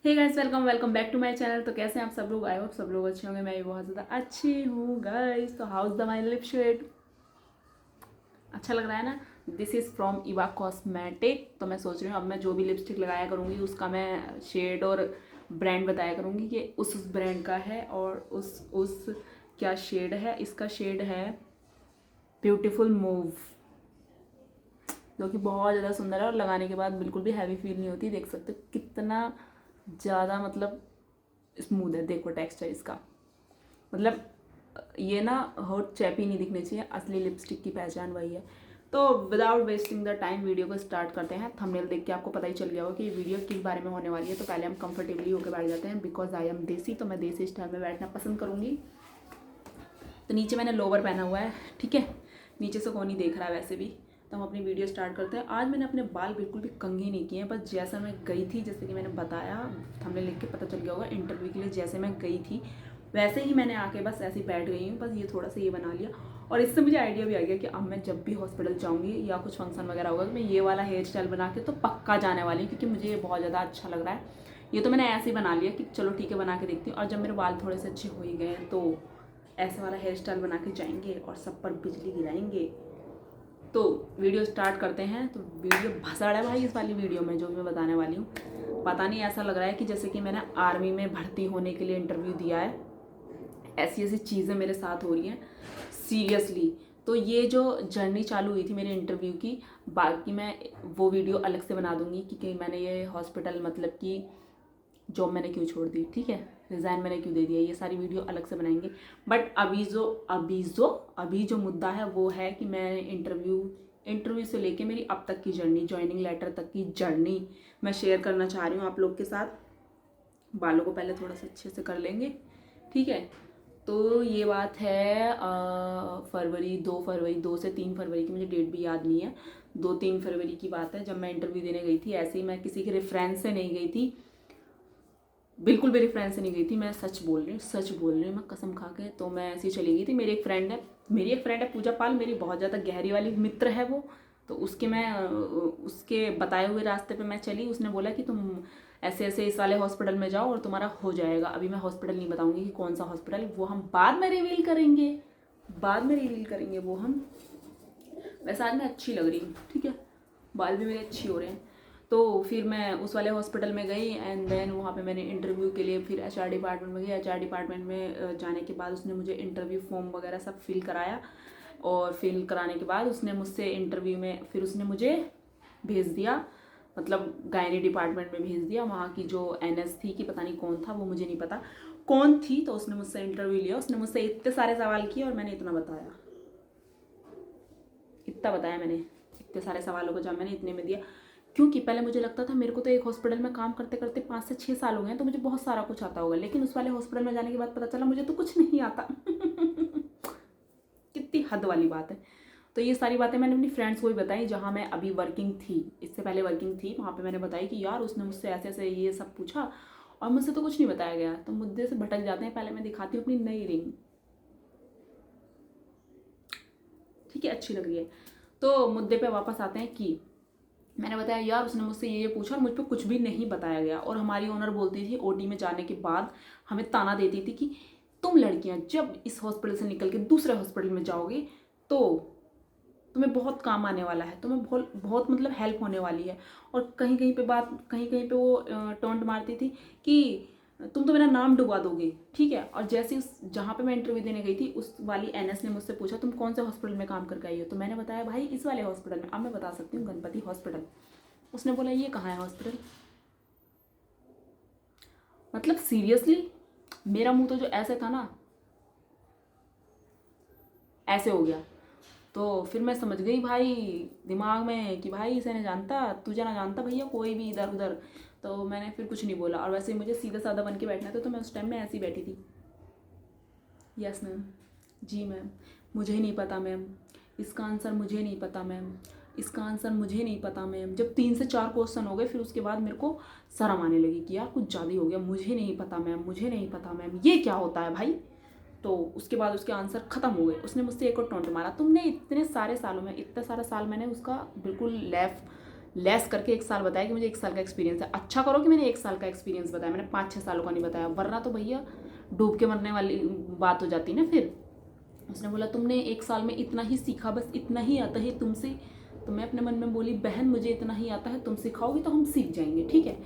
Hey guys, welcome welcome back to my channel. तो कैसे हैं आप सब लोग? आई होप सब लोग अच्छे होंगे। मैं भी बहुत ज़्यादा अच्छी हूँ गाइस। तो how's the my lip shade अच्छा लग रहा है ना? This is from Eva cosmetic. तो मैं सोच रही हूँ अब मैं जो भी लिपस्टिक लगाया करूँगी उसका मैं शेड और ब्रांड बताया करूँगी कि उस ब्रांड का है और उस क्या शेड है। इसका शेड है ब्यूटीफुल मूव, जो कि बहुत ज़्यादा सुंदर है और लगाने के बाद बिल्कुल भी हैवी फील नहीं होती। देख सकते हो कितना ज़्यादा मतलब स्मूथ है। देखो टेक्सचर इसका, मतलब ये ना होठ चैपी नहीं दिखनी चाहिए। असली लिपस्टिक की पहचान वही है। तो without wasting the time video को स्टार्ट करते हैं। थंबनेल देख के आपको पता ही चल गया होगा कि वीडियो किस बारे में होने वाली है। तो पहले हम कंफर्टेबली होकर बैठ जाते हैं बिकॉज आई एम देसी। तो मैं देसी स्टाइल में बैठना पसंद करूँगी। तो नीचे मैंने लोवर पहना हुआ है, ठीक है। नीचे से कौन ही देख रहा है वैसे भी। तो हम अपनी वीडियो स्टार्ट करते हैं। आज मैंने अपने बाल बिल्कुल भी कंघी नहीं किए हैं, बस जैसा मैं गई थी, जैसे कि मैंने बताया, हमने लिख के पता चल गया होगा, इंटरव्यू के लिए जैसे मैं गई थी वैसे ही मैंने आके बस ऐसे ही बैठ गई हूँ। बस ये थोड़ा सा ये बना लिया और इससे मुझे आइडिया भी आ गया कि अब मैं जब भी हॉस्पिटल जाऊँगी या कुछ फंक्शन वगैरह होगा तो मैं ये वाला हेयर स्टाइल बना के तो पक्का जाने वाली हूँ, क्योंकि मुझे ये बहुत ज़्यादा अच्छा लग रहा है। ये तो मैंने ऐसे ही बना लिया कि चलो ठीक है बना के देखती हूँ। और जब मेरे बाल थोड़े से अच्छे हो ही गए तो ऐसा वाला हेयर स्टाइल बना के जाएंगे और सब पर बिजली गिराएंगे। तो वीडियो स्टार्ट करते हैं। तो वीडियो भसड़ है भाई इस वाली वीडियो में जो भी मैं बताने वाली हूँ। पता नहीं, ऐसा लग रहा है कि जैसे कि मैंने आर्मी में भर्ती होने के लिए इंटरव्यू दिया है। ऐसी ऐसी चीज़ें मेरे साथ हो रही हैं सीरियसली। तो ये जो जर्नी चालू हुई थी मेरे इंटरव्यू की, बाकी मैं वो वीडियो अलग से बना दूंगी कि मैंने ये हॉस्पिटल मतलब कि जॉब मैंने क्यों छोड़ दी, ठीक है, रिज़ाइन मैंने क्यों दे दिया, ये सारी वीडियो अलग से बनाएंगे। बट अभी जो मुद्दा है वो है कि मैं इंटरव्यू से लेके मेरी अब तक की जर्नी, ज्वाइनिंग लेटर तक की जर्नी मैं शेयर करना चाह रही हूँ आप लोग के साथ। बालों को पहले थोड़ा सा अच्छे से कर लेंगे, ठीक है। तो ये बात है फरवरी 2 फरवरी 2 से 3 फरवरी की, मुझे डेट भी याद नहीं है। 2-3 फरवरी की बात है जब मैं इंटरव्यू देने गई थी। ऐसे ही मैं किसी के रेफरेंस से नहीं गई थी, बिल्कुल मेरी फ्रेंड से नहीं गई थी। मैं सच बोल रही हूँ, मैं कसम खा के। तो मैं ऐसे ही चली गई थी। मेरी एक फ्रेंड है पूजा पाल, मेरी बहुत ज़्यादा गहरी वाली मित्र है वो। तो उसके बताए हुए रास्ते पे मैं चली। उसने बोला कि तुम ऐसे ऐसे इस वाले हॉस्पिटल में जाओ और तुम्हारा हो जाएगा। अभी मैं हॉस्पिटल नहीं बताऊंगी कि कौन सा हॉस्पिटल, वो हम बाद में रिवील करेंगे वो हम। वैसे आज मैं अच्छी लग रही हूँ, ठीक है, बाल भी मेरे अच्छे हो रहे हैं। तो फिर मैं उस वाले हॉस्पिटल में गई एंड देन वहाँ पे मैंने इंटरव्यू के लिए फिर एचआर डिपार्टमेंट में गई। एचआर डिपार्टमेंट में जाने के बाद उसने मुझे इंटरव्यू फॉर्म वगैरह सब फिल कराया और फिल कराने के बाद उसने मुझसे इंटरव्यू में फिर उसने मुझे भेज दिया, मतलब गायनी डिपार्टमेंट में भेज दिया। वहाँ की जो एनएस थी कि पता नहीं कौन था, वो मुझे नहीं पता कौन थी। तो उसने मुझसे इंटरव्यू लिया, उसने मुझसे इतने सारे सवाल किए और मैंने इतना बताया मैंने, इतने सारे सवालों का जवाब मैंने इतने में दिया। क्योंकि पहले मुझे लगता था, मेरे को तो एक हॉस्पिटल में काम करते करते 5 से 6 साल हो गए हैं, तो मुझे बहुत सारा कुछ आता होगा। लेकिन उस वाले हॉस्पिटल में जाने के बाद पता चला मुझे तो कुछ नहीं आता। कितनी हद वाली बात है। तो ये सारी बातें मैंने अपनी फ्रेंड्स को भी बताई जहाँ मैं अभी वर्किंग थी, इससे पहले वर्किंग थी वहाँ पे मैंने बताई कि यार उसने मुझसे ऐसे ऐसे ये सब पूछा और मुझसे तो कुछ नहीं बताया गया। तो मुद्दे से भटक जाते हैं। पहले मैं दिखाती हूँ अपनी नई रिंग, ठीक है, अच्छी लग रही है। तो मुद्दे पे वापस आते हैं कि मैंने बताया यार उसने मुझसे ये पूछा और मुझ पर कुछ भी नहीं बताया गया। और हमारी ओनर बोलती थी ओटी में जाने के बाद, हमें ताना देती थी कि तुम लड़कियां जब इस हॉस्पिटल से निकल के दूसरे हॉस्पिटल में जाओगी तो तुम्हें बहुत काम आने वाला है, तुम्हें बहुत बहुत मतलब हेल्प होने वाली है। और कहीं कहीं पे वो टोंट मारती थी कि तुम तो मेरा नाम डुबा दोगे, ठीक है। और जैसे उस जहाँ पे मैं इंटरव्यू देने गई थी उस वाली एनएस ने मुझसे पूछा तुम कौन से हॉस्पिटल में काम करके आई हो। तो मैंने बताया भाई इस वाले हॉस्पिटल में। अब मैं बता सकती हूँ, गणपति हॉस्पिटल। उसने बोला ये कहाँ है हॉस्पिटल। मतलब सीरियसली मेरा मुंह तो जो ऐसे था ना, ऐसे हो गया। तो फिर मैं समझ गई भाई दिमाग में कि भाई इसे नहीं जानता, तुझे ना जानता भैया कोई भी इधर उधर। तो मैंने फिर कुछ नहीं बोला। और वैसे ही मुझे सीधा साधा बन के बैठना था, तो मैं उस टाइम में ऐसी बैठी थी। यस मैम, जी मैम, मुझे नहीं पता मैम, इसका आंसर मुझे नहीं पता मैम, इसका आंसर मुझे नहीं पता मैम। जब 3 से 4 क्वेश्चन हो गए फिर उसके बाद मेरे को शर्म आने लगी कि यार कुछ ज़्यादा ही हो गया। मुझे नहीं पता मैम, मुझे नहीं पता मैम, ये क्या होता है भाई। तो उसके बाद उसके आंसर ख़त्म हो गए। उसने मुझसे एक और टोंट मारा, तुमने इतने सारे सालों में, इतने सारे साल मैंने उसका बिल्कुल लेस करके 1 साल बताया कि मुझे 1 साल का एक्सपीरियंस है। अच्छा करो कि मैंने 1 साल का एक्सपीरियंस बताया, मैंने 5-6 सालों का नहीं बताया, वरना तो भैया डूब के मरने वाली बात हो जाती ना फिर। उसने बोला तुमने 1 साल में इतना ही सीखा, बस इतना ही आता है तुमसे। तो मैं अपने मन में बोली बहन मुझे इतना ही आता है, तुम सिखाओगी तो हम सीख जाएंगे, ठीक है।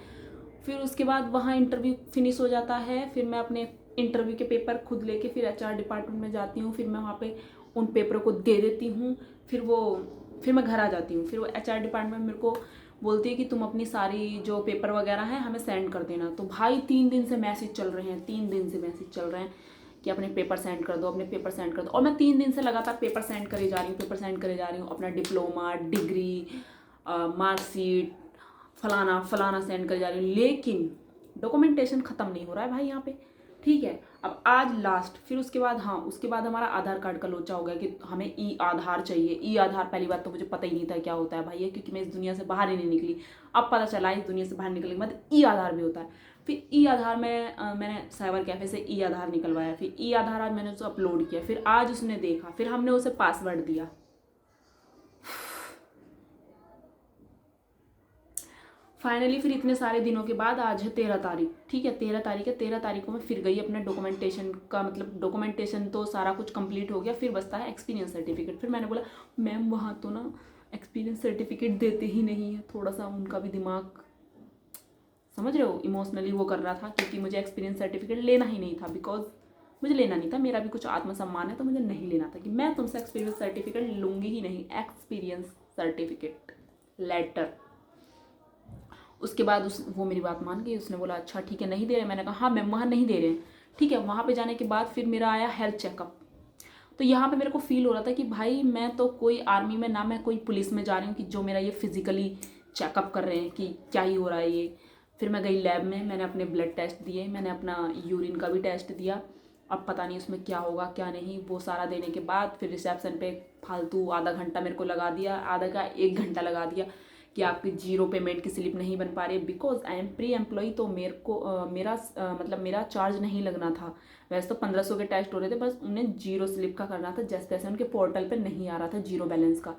फिर उसके बाद वहाँ इंटरव्यू फिनिश हो जाता है। फिर मैं अपने इंटरव्यू के पेपर खुद लेके फिर HR डिपार्टमेंट में जाती हूँ। फिर मैं वहाँ पे उन पेपरों को दे देती हूँ। फिर मैं घर आ जाती हूँ। फिर वो HR डिपार्टमेंट मेरे को बोलती है कि तुम अपनी सारी जो पेपर वगैरह हैं हमें सेंड कर देना। तो भाई 3 दिन से मैसेज चल रहे हैं, 3 दिन से मैसेज चल रहे हैं कि अपने पेपर सेंड कर दो, अपने पेपर सेंड कर दो। और मैं 3 दिन से लगातार पेपर सेंड करे जा रही हूँ, पेपर सेंड करे जा रही हूँ, अपना डिप्लोमा, डिग्री, मार्कशीट, फलाना फलाना सेंड करे जा रही हूँ, लेकिन डॉक्यूमेंटेशन ख़त्म नहीं हो रहा है भाई यहाँ पे, ठीक है। अब आज लास्ट, फिर उसके बाद हाँ उसके बाद हमारा आधार कार्ड का लोचा हो गया कि हमें आधार चाहिए। आधार पहली बात तो मुझे पता ही नहीं था क्या होता है भाई, क्योंकि मैं इस दुनिया से बाहर ही नहीं निकली। अब पता चला इस दुनिया से बाहर निकलने के बाद आधार भी होता है। फिर आधार में मैंने साइबर कैफे से आधार निकलवाया। फिर आधार आज मैंने उसे अपलोड किया। फिर आज उसने देखा, फिर हमने उसे पासवर्ड दिया। फाइनली फिर इतने सारे दिनों के बाद आज है 13 तारीख, ठीक है। 13 तारीख है, 13 तारीख को मैं फिर गई अपने डॉक्यूमेंटेशन का, मतलब डॉक्यूमेंटेशन तो सारा कुछ कंप्लीट हो गया, फिर बचता है एक्सपीरियंस सर्टिफिकेट। फिर मैंने बोला मैम वहाँ तो ना एक्सपीरियंस सर्टिफिकेट देते ही नहीं है। थोड़ा सा उनका भी दिमाग, समझ रहे हो, इमोशनली वो कर रहा था, क्योंकि मुझे एक्सपीरियंस सर्टिफिकेट लेना ही नहीं था। बिकॉज मुझे लेना नहीं था, मेरा भी कुछ आत्मसम्मान है, तो मुझे नहीं लेना था कि मैं तुमसे एक्सपीरियंस सर्टिफिकेट लूँगी ही नहीं। Experience certificate letter. उसके बाद वो मेरी बात मान गई। उसने बोला अच्छा ठीक है नहीं दे रहे। मैंने कहा हाँ मैम वहाँ नहीं दे रहे हैं, ठीक है। वहाँ पे जाने के बाद फिर मेरा आया हेल्थ चेकअप। तो यहाँ पे मेरे को फील हो रहा था कि भाई मैं तो कोई आर्मी में ना मैं कोई पुलिस में जा रही हूँ कि जो मेरा ये फिजिकली चेकअप कर रहे हैं कि क्या ही हो रहा है ये। फिर मैं गई लैब में, मैंने अपने ब्लड टेस्ट दिए, मैंने अपना यूरिन का भी टेस्ट दिया। अब पता नहीं उसमें क्या होगा क्या नहीं। वो सारा देने के बाद फिर रिसेप्शन पे फालतू आधा घंटा मेरे को लगा दिया, आधा का 1 घंटा लगा दिया कि आपकी 0 पेमेंट की स्लिप नहीं बन पा रही है। Because I am pre employee, तो मेरे को मतलब मेरा चार्ज नहीं लगना था। वैसे तो 1500 के टेस्ट हो रहे थे, बस उन्हें 0 स्लिप का करना था, जैसे तैसे उनके पोर्टल पे नहीं आ रहा था 0 बैलेंस का।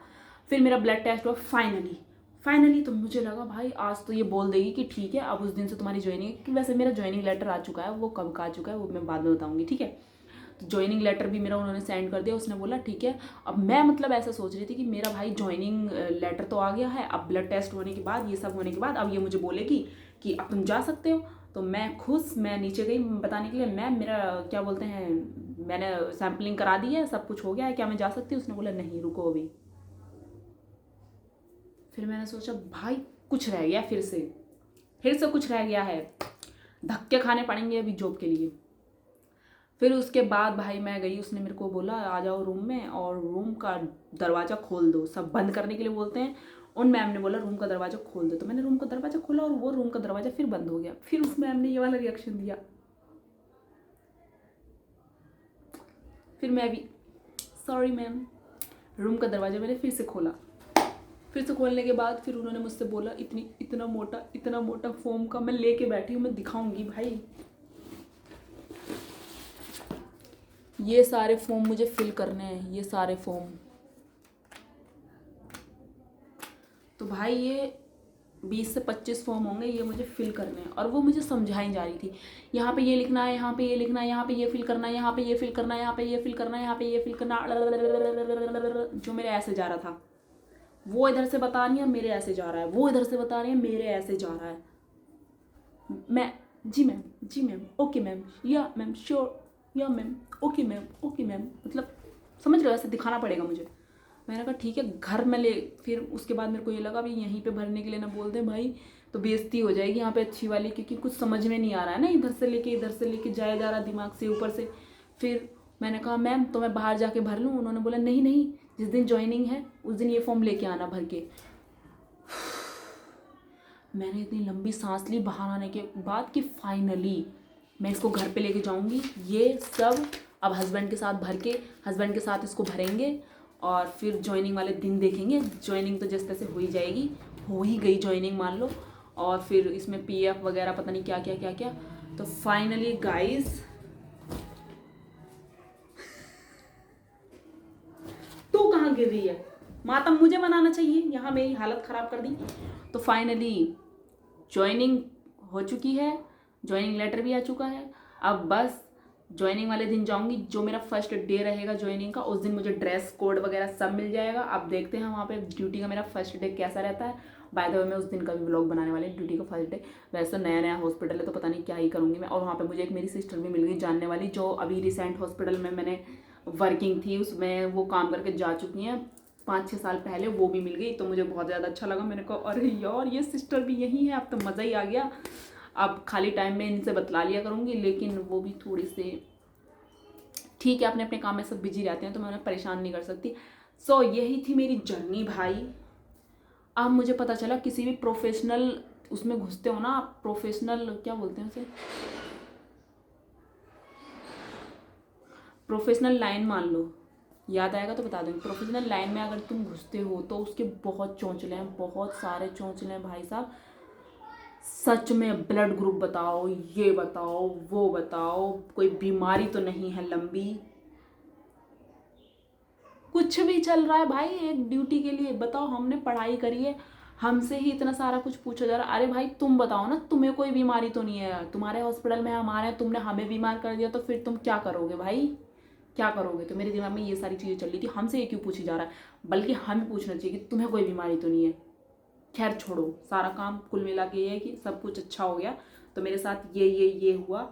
फिर मेरा ब्लड टेस्ट हुआ फाइनली। तो मुझे लगा भाई आज तो ये बोल देगी कि ठीक है अब उस दिन से तुम्हारी ज्वाइनिंग, कि वैसे मेरा ज्वाइनिंग लेटर आ चुका है, वो कब का आ चुका है वो मैं बाद में बताऊंगी, ठीक है। तो ज्वाइनिंग लेटर भी मेरा उन्होंने सेंड कर दिया। उसने बोला ठीक है। अब मैं मतलब ऐसा सोच रही थी कि मेरा भाई ज्वाइनिंग लेटर तो आ गया है, अब ब्लड टेस्ट होने के बाद, ये सब होने के बाद अब ये मुझे बोलेगी कि अब तुम जा सकते हो। तो मैं खुश, मैं नीचे गई बताने के लिए मैम मेरा क्या बोलते हैं, मैंने सैम्पलिंग करा दी है, सब कुछ हो गया है, क्या मैं जा सकती हूँ। उसने बोला नहीं रुको अभी। फिर मैंने सोचा भाई कुछ रह गया, फिर से कुछ रह गया है, धक्के खाने पड़ेंगे अभी जॉब के लिए। फिर उसके बाद भाई मैं गई, उसने मेरे को बोला आ जाओ रूम में और रूम का दरवाज़ा खोल दो। सब बंद करने के लिए बोलते हैं। उन मैम ने बोला रूम का दरवाज़ा खोल दो। तो मैंने रूम का दरवाज़ा खोला और वो रूम का दरवाज़ा फिर बंद हो गया। फिर उस मैम ने ये वाला रिएक्शन दिया। फिर मैं भी सॉरी मैम, रूम का दरवाज़ा मैंने फिर से खोला। फिर से खोलने के बाद फिर उन्होंने मुझसे बोला इतना मोटा फॉर्म का मैं लेके बैठी हूँ, मैं दिखाऊंगी भाई। ये सारे फॉर्म मुझे फिल करने हैं, ये सारे फॉर्म। तो भाई ये 20 से 25 फॉर्म होंगे, ये मुझे फिल करने हैं। और वो मुझे समझाई जा रही थी, यहाँ पे ये लिखना है, यहाँ पे ये लिखना है, यहाँ पे ये फिल करना है, यहाँ पे ये फिल करना है, यहाँ पे ये फिल करना है, यहाँ पे ये फिल करना। जो मेरे ऐसे जा रहा था, वो इधर से बता रही है मेरे ऐसे जा रहा है, वो इधर से बता रही है मेरे ऐसे जा रहा है। मैं जी मैम ओके मैम, या मैम श्योर, या मैम ओके मैम, मतलब समझ रहे हो, ऐसे दिखाना पड़ेगा मुझे। मैंने कहा ठीक है घर में ले। फिर उसके बाद मेरे को ये लगा भाई यहीं पे भरने के लिए ना बोल दें भाई तो बेइज्जती हो जाएगी यहाँ पे अच्छी वाली, क्योंकि कुछ समझ में नहीं आ रहा है ना, इधर से लेके जाया जा रहा दिमाग से ऊपर से। फिर मैंने कहा मैम तो मैं बाहर जाके भर लूँ। उन्होंने बोला नहीं जिस दिन ज्वाइनिंग है उस दिन ये फॉर्म लेके आना भर के। मैंने इतनी लंबी सांस ली बाहर आने के बाद कि फाइनली मैं इसको घर पे लेके जाऊंगी। ये सब अब हस्बैंड के साथ भर के हस्बैंड के साथ इसको भरेंगे और फिर ज्वाइनिंग वाले दिन देखेंगे। ज्वाइनिंग तो जिस तरह से हो ही जाएगी, हो ही गई ज्वाइनिंग मान लो। और फिर इसमें PF वगैरह पता नहीं क्या। तो फाइनली गाइस तू कहाँ गिर रही है, मातम मुझे मनाना चाहिए, यहाँ मेरी हालत ख़राब कर दी। तो फाइनली ज्वाइनिंग हो चुकी है, ज्वाइनिंग लेटर भी आ चुका है। अब बस ज्वाइनिंग वाले दिन जाऊंगी, जो मेरा फर्स्ट डे रहेगा ज्वाइनिंग का, उस दिन मुझे ड्रेस कोड वगैरह सब मिल जाएगा। अब देखते हैं वहाँ पे ड्यूटी का मेरा फर्स्ट डे कैसा रहता है। बाय द वे मैं उस दिन का भी व्लॉग बनाने वाले ड्यूटी का फर्स्ट डे। वैसे नया नया हॉस्पिटल है तो पता नहीं क्या ही करूँगी मैं। और वहाँ पे मुझे एक मेरी सिस्टर भी मिल गई जानने वाली, जो अभी रिसेंट हॉस्पिटल में मैंने वर्किंग थी उसमें वो काम करके जा चुकी हैं 5-6 साल पहले, वो भी मिल गई। तो मुझे बहुत ज़्यादा अच्छा लगा। मैंने कहा अरे यार ये सिस्टर भी यही है, अब तो मज़ा ही आ गया। अब खाली टाइम में इनसे बतला लिया करूँगी, लेकिन वो भी थोड़ी सी ठीक है, अपने अपने काम में सब बिजी रहते हैं तो मैं उन्हें परेशान नहीं कर सकती। सो यही थी मेरी जर्नी भाई। अब मुझे पता चला किसी भी प्रोफेशनल उसमें घुसते हो ना आप, प्रोफेशनल क्या बोलते हैं उसे, प्रोफेशनल लाइन मान लो, याद आएगा तो बता दूँगी। प्रोफेशनल लाइन में अगर तुम घुसते हो तो उसके बहुत चौंचले हैं, बहुत सारे चौंचले हैं भाई साहब। सच में ब्लड ग्रुप बताओ, ये बताओ, वो बताओ, कोई बीमारी तो नहीं है लंबी, कुछ भी चल रहा है भाई एक ड्यूटी के लिए। बताओ हमने पढ़ाई करी है, हमसे ही इतना सारा कुछ पूछा जा रहा है। अरे भाई तुम बताओ ना, तुम्हें कोई बीमारी तो नहीं है, तुम्हारे हॉस्पिटल में हमारे हैं, तुमने हमें बीमार कर दिया तो फिर तुम क्या करोगे भाई, क्या करोगे। तो मेरे दिमाग में ये सारी चीज़ें चल रही थी, हमसे ये क्यों पूछी जा रहा है, बल्कि हमें पूछना चाहिए कि तुम्हें कोई बीमारी तो नहीं है। खैर छोड़ो, सारा काम कुल मिला के ये है कि सब कुछ अच्छा हो गया। तो मेरे साथ ये हुआ,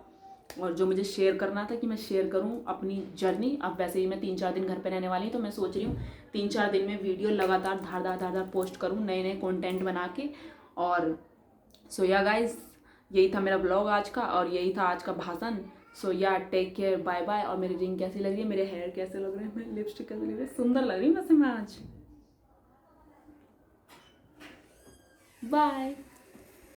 और जो मुझे शेयर करना था कि मैं शेयर करूं अपनी जर्नी। अब वैसे ही मैं 3-4 दिन घर पे रहने वाली हूँ, तो मैं सोच रही हूँ 3-4 दिन में वीडियो लगातार धार पोस्ट करूँ, नए नए कंटेंट बना के। और सो या गाइस, यही था मेरा ब्लॉग आज का, और यही था आज का भाषण। सो या टेक केयर, बाय बाय। और मेरी रिंग कैसी लग रही है, मेरे हेयर कैसे लग रहे हैं, मेरी लिपस्टिक कैसी लग रही है, सुंदर लग रही है वैसे मैं आज। बाय।